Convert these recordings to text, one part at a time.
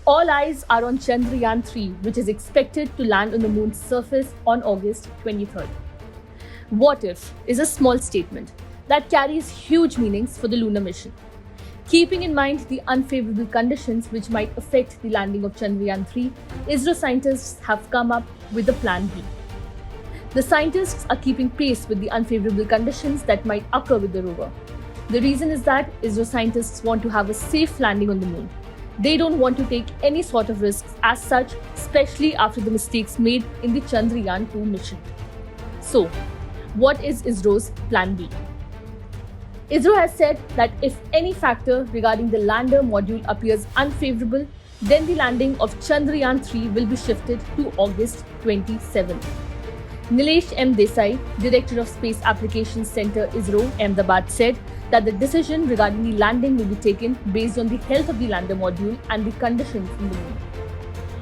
All eyes are on Chandrayaan-3, which is expected to land on the moon's surface on August 23rd. What if is a small statement that carries huge meanings for the lunar mission. Keeping in mind the unfavorable conditions which might affect the landing of Chandrayaan-3, ISRO scientists have come up with a plan B. The scientists are keeping pace with the unfavorable conditions that might occur with the rover. The reason is that ISRO scientists want to have a safe landing on the moon. They don't want to take any sort of risks as such, especially after the mistakes made in the Chandrayaan-2 mission. So, what is ISRO's plan B? ISRO has said that if any factor regarding the lander module appears unfavorable, then the landing of Chandrayaan-3 will be shifted to August 27. Nilesh M. Desai, Director of Space Applications Center ISRO, Ahmedabad, said that the decision regarding the landing will be taken based on the health of the lander module and the conditions in the moon.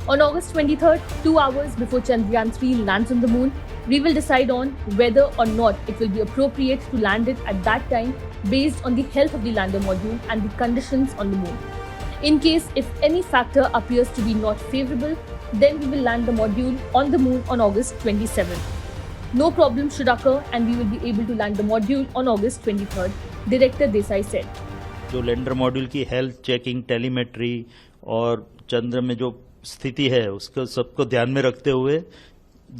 On August 23rd, 2 hours before Chandrayaan-3 lands on the moon, we will decide on whether or not it will be appropriate to land it at that time based on the health of the lander module and the conditions on the moon. In case if any factor appears to be not favorable, then we will land the module on the moon on August 27th. No problem should occur and we will be able to land the module on August 23rd, Director Desai said. जो lander module की health checking, telemetry और चंद्र में जो स्थिति है उसको सबको ध्यान में रखते हुए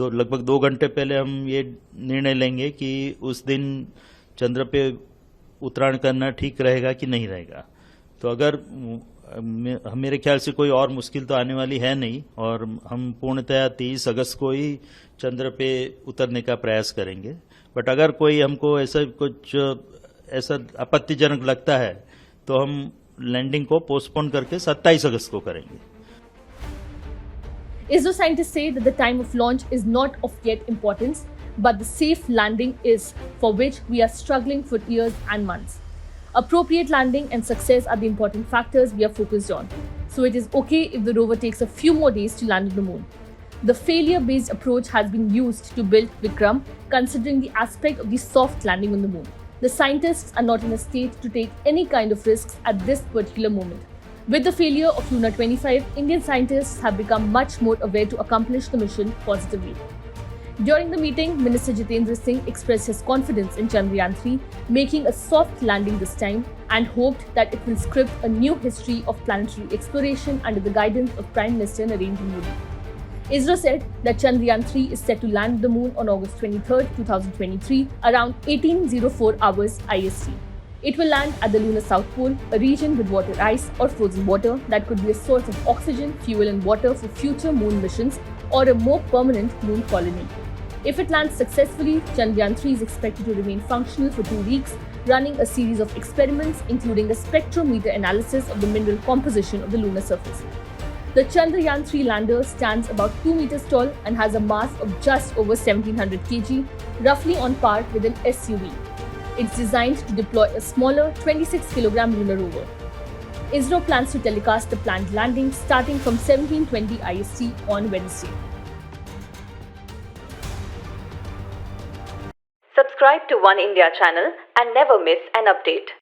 लगभग 2 घंटे पहले हम ये निर्णय लेंगे कि उस दिन चंद्र पे उतराण करना ठीक रहेगा कि नहीं रहेगा। तो अगर मेरे ख्याल से कोई और मुश्किल तो आने वाली है नहीं और हम पूर्णतया 30 अगस्त को ही चंद्र पे उतरने का प्रयास करेंगे। बट अगर कोई हमको ऐसा आपत्तिजनक लगता है तो हम लैंडिंग को पोस्टपोन करके 27 अगस्त को करेंगे। ISRO scientists say that the time of launch is not of yet importance, but the safe landing is, for which we are struggling for years and months. Appropriate landing and success are the important factors we are focused on. So it is okay if the rover takes a few more days to land on the moon. The failure-based approach has been used to build Vikram, considering the aspect of the soft landing on the moon. The scientists are not in a state to take any kind of risks at this particular moment. With the failure of Luna 25, Indian scientists have become much more aware to accomplish the mission positively. During the meeting, Minister Jitendra Singh expressed his confidence in Chandrayaan-3 making a soft landing this time and hoped that it will script a new history of planetary exploration under the guidance of Prime Minister Narendra Modi. ISRO said that Chandrayaan-3 is set to land the moon on August 23, 2023 around 18:04 hours IST. It will land at the lunar south pole, a region with water ice or frozen water that could be a source of oxygen, fuel and water for future moon missions or a more permanent moon colony. If it lands successfully, Chandrayaan-3 is expected to remain functional for 2 weeks, running a series of experiments including a spectrometer analysis of the mineral composition of the lunar surface. The Chandrayaan-3 lander stands about 2 meters tall and has a mass of just over 1700 kg, roughly on par with an SUV. It's designed to deploy a smaller 26-kilogram lunar rover. ISRO plans to telecast the planned landing starting from 17:20 IST on Wednesday. Subscribe to One India channel and never miss an update.